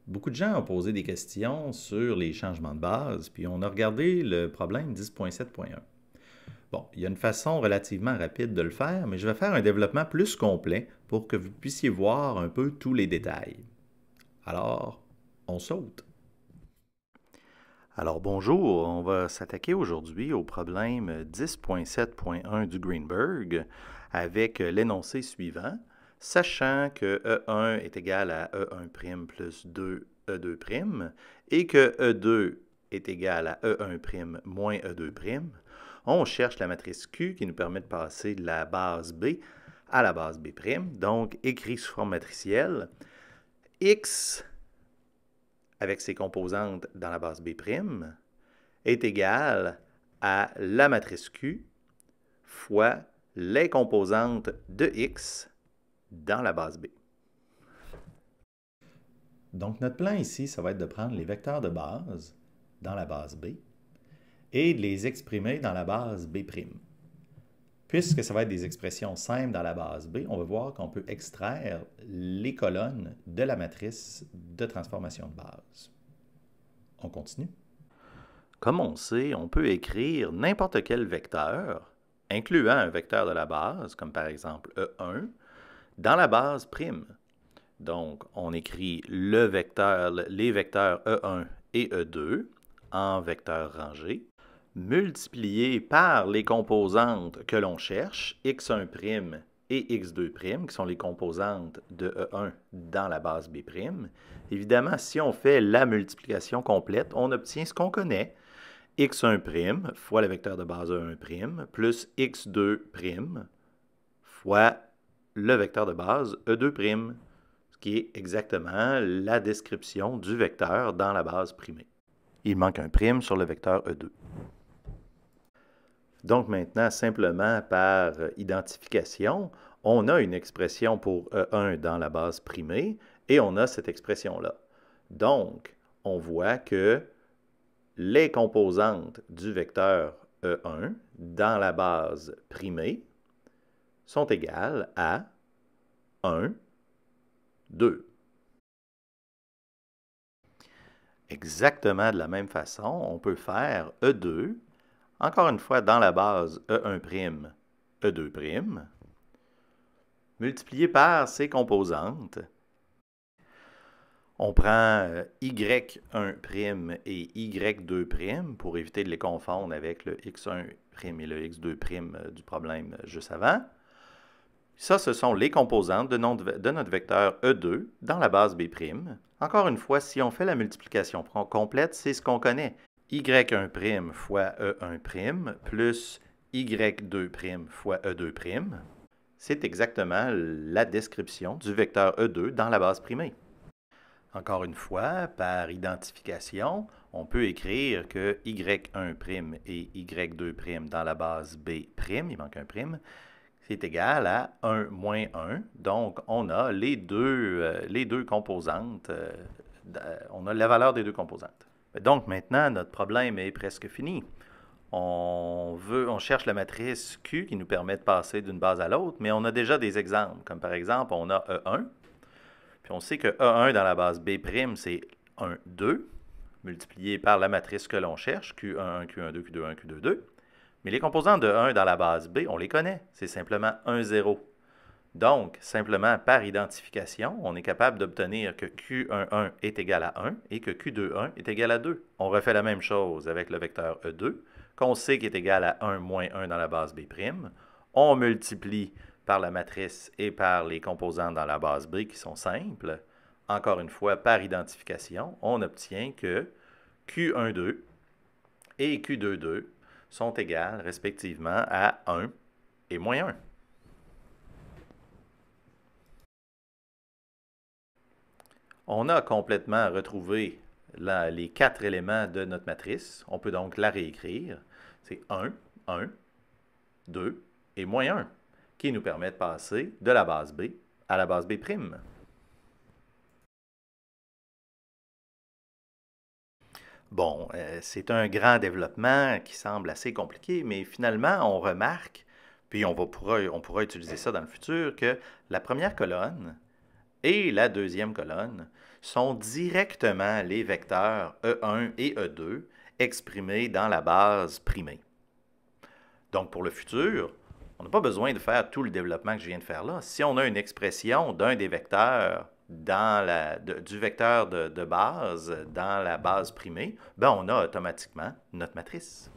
Beaucoup de gens ont posé des questions sur les changements de base, puis on a regardé le problème 10.7.1. Bon, il y a une façon relativement rapide de le faire, mais je vais faire un développement plus complet pour que vous puissiez voir un peu tous les détails. Alors, on saute. Alors bonjour, on va s'attaquer aujourd'hui au problème 10.7.1 du Greenberg avec l'énoncé suivant. Sachant que E1 est égal à E1' plus 2E2' et que E2 est égal à E1' moins E2', on cherche la matrice Q qui nous permet de passer de la base B à la base B', donc écrit sous forme matricielle. X avec ses composantes dans la base B' est égal à la matrice Q fois les composantes de X dans la base B. Donc notre plan ici, ça va être de prendre les vecteurs de base dans la base B et de les exprimer dans la base B'. Puisque ça va être des expressions simples dans la base B, on va voir qu'on peut extraire les colonnes de la matrice de transformation de base. On continue. Comme on sait, on peut écrire n'importe quel vecteur, incluant un vecteur de la base, comme par exemple E1, dans la base prime. Donc, on écrit les vecteurs E1 et E2 en vecteurs rangés, multipliés par les composantes que l'on cherche, x1' et x2', qui sont les composantes de E1 dans la base B'. Évidemment, si on fait la multiplication complète, on obtient ce qu'on connaît, x1' fois le vecteur de base E1' plus x2' fois le vecteur de base E2', ce qui est exactement la description du vecteur dans la base primée. Il manque un prime sur le vecteur E2. Donc maintenant, simplement par identification, on a une expression pour E1 dans la base primée et on a cette expression-là. Donc, on voit que les composantes du vecteur E1 dans la base primée sont égales à 1, 2. Exactement de la même façon, on peut faire E2, encore une fois dans la base E1', E2', multiplié par ses composantes. On prend y1' et y2' pour éviter de les confondre avec le x1' et le x2' du problème juste avant. Ça, ce sont les composantes de notre vecteur E2 dans la base B'. Encore une fois, si on fait la multiplication complète, c'est ce qu'on connaît. y1' fois E1' plus y2' fois E2'. C'est exactement la description du vecteur E2 dans la base primée. Encore une fois, par identification, on peut écrire que y1' et y2' dans la base B', il manque un prime, c'est égal à 1 moins 1. Donc, on a les deux composantes, on a la valeur des deux composantes. Donc, maintenant, notre problème est presque fini. On cherche la matrice Q qui nous permet de passer d'une base à l'autre, mais on a déjà des exemples, comme par exemple, on a E1, puis on sait que E1 dans la base B', c'est 1, 2, multiplié par la matrice que l'on cherche, Q1, Q1, Q2, Q2. Mais les composantes de 1 dans la base B, on les connaît. C'est simplement 1, 0. Donc, simplement par identification, on est capable d'obtenir que Q11 est égal à 1 et que Q21 est égal à 2. On refait la même chose avec le vecteur E2, qu'on sait qu'il est égal à 1 moins 1 dans la base B'. On multiplie par la matrice et par les composantes dans la base B qui sont simples. Encore une fois, par identification, on obtient que Q12 et Q22 sont égales respectivement à 1 et moins 1. On a complètement retrouvé les 4 éléments de notre matrice. On peut donc la réécrire. C'est 1, 1, 2 et moins 1, qui nous permet de passer de la base B à la base B'. Bon, c'est un grand développement qui semble assez compliqué, mais finalement, on remarque, puis on pourra utiliser ça dans le futur, que la première colonne et la deuxième colonne sont directement les vecteurs E1 et E2 exprimés dans la base primée. Donc, pour le futur, on n'a pas besoin de faire tout le développement que je viens de faire là. Si on a une expression d'un des vecteurs du vecteur de base dans la base primée, ben on a automatiquement notre matrice.